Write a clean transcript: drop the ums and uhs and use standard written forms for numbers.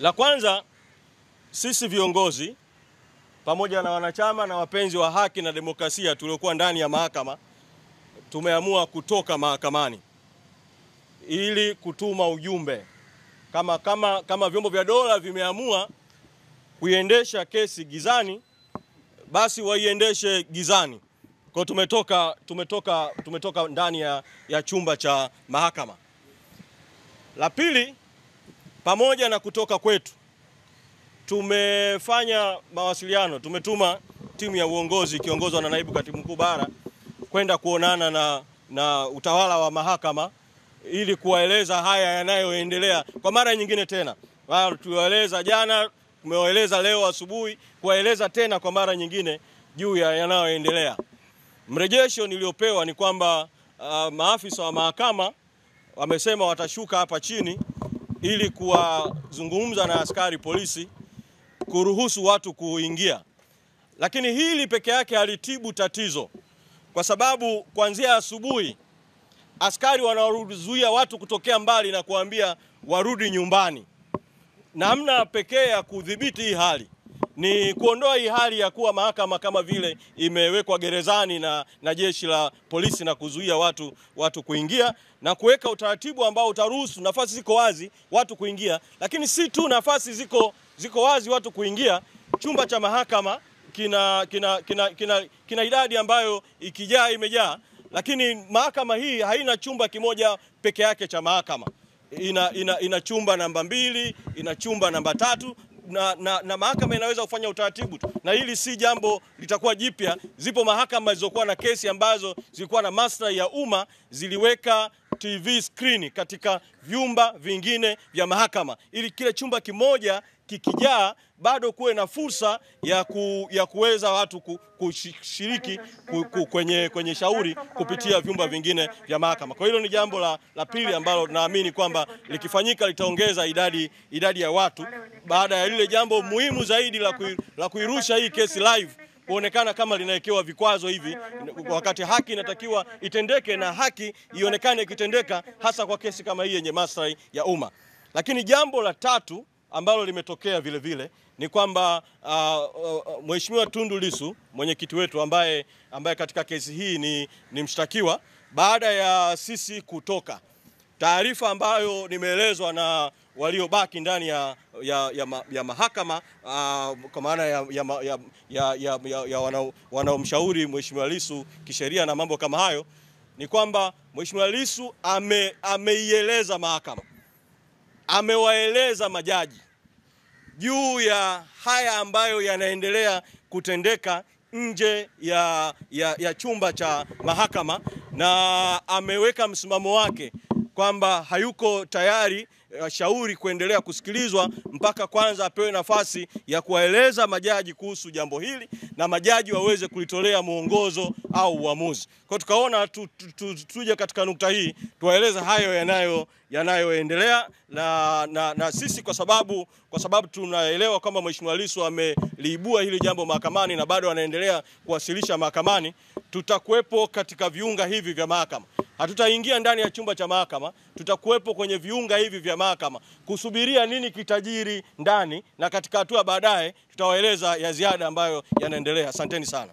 La kwanza, sisi viongozi pamoja na wanachama na wapenzi wa haki na demokrasia tuliokuwa ndani ya mahakama tumeamua kutoka mahakamani ili kutuma ujumbe kama vyombo vya dola vimeamua kuiendesha kesi gizani, basi waiendeshe gizani. Kwa tumetoka ndani ya chumba cha mahakama. La pili, pamoja na kutoka kwetu, tumefanya mawasiliano, tumetuma timu ya uongozi ikiongozwa na naibu katibu mkuu bara kwenda kuonana na utawala wa mahakama ili kuwaeleza haya yanayoendelea kwa mara nyingine tena. Tuliwaeleza jana, tumewaeleza leo asubuhi, kuwaeleza tena kwa mara nyingine juu ya yanayoendelea. Mrejesho niliopewa ni kwamba maafisa wa mahakama wamesema watashuka hapa chini ili kuwazungumza na askari polisi kuruhusu watu kuingia. Lakini hili peke yake halitibu tatizo, kwa sababu kuanzia asubuhi askari wanawazuia watu kutokea mbali na kuambia warudi nyumbani. Namna pekee ya kudhibiti hii hali ni kuondoa hii hali ya kuwa mahakama kama vile imewekwa gerezani na jeshi la polisi na kuzuia watu kuingia, na kuweka utaratibu ambao utaruhusu nafasi ziko wazi watu kuingia. Lakini si tu nafasi ziko wazi watu kuingia, chumba cha mahakama kina idadi ambayo ikijaa imejaa. Lakini mahakama hii haina chumba kimoja peke yake cha mahakama. Ina chumba namba 2, ina chumba namba 3, na mahakama inaweza kufanya utaratibu. Na hili si jambo litakuwa jipya. Zipo mahakama zilizokuwa na kesi ambazo zilikuwa na maslahi ya umma, ziliweka TV screen katika vyumba vingine vya mahakama ili kile chumba kimoja kikijaa bado kuwe na fursa ya kuweza watu kushiriki kwenye shauri kupitia vyumba vingine vya mahakama. Kwa hilo ni jambo la pili ambalo naamini kwamba likifanyika litaongeza idadi ya watu, baada ya lile jambo muhimu zaidi la kuirusha hii kesi live kuonekana kama linawekewa vikwazo hivi, wakati haki inatakiwa itendeke na haki ionekane ikitendeka, hasa kwa kesi kama hii yenye maslahi ya umma. Lakini jambo la tatu ambalo limetokea vile vile ni kwamba Mheshimiwa Tundu Lissu, mwenyekiti wetu ambaye katika kesi hii ni mshtakiwa, baada ya sisi kutoka, taarifa ambayo nimeelezwa na waliobaki ndani ya mahakama, kwa maana ya wanaomshauri Mheshimiwa Lissu kisheria na mambo kama hayo, ni kwamba Mheshimiwa Lissu ameieleza mahakama, amewaeleza majaji juu ya haya ambayo yanaendelea kutendeka nje ya chumba cha mahakama, na ameweka msimamo wake kwamba hayuko tayari shauri kuendelea kusikilizwa mpaka kwanza apewe nafasi ya kuwaeleza majaji kuhusu jambo hili na majaji waweze kulitolea mwongozo au uamuzi. Kwa tukaona tuje katika nukta hii tuwaeleza hayo yanayoendelea na sisi, kwa sababu tunaelewa kwamba Mheshimiwa Lissu ameliibua hili jambo mahakamani na bado anaendelea kuwasilisha mahakamani. Tutakuwepo katika viunga hivi vya mahakama. Hatutaingia ndani ya chumba cha mahakama, tutakuwepo kwenye viunga hivi vya mahakama kusubiria nini kitajiri ndani, na katika hatua baadaye tutawaeleza ya ziada ambayo yanaendelea. Asanteni sana.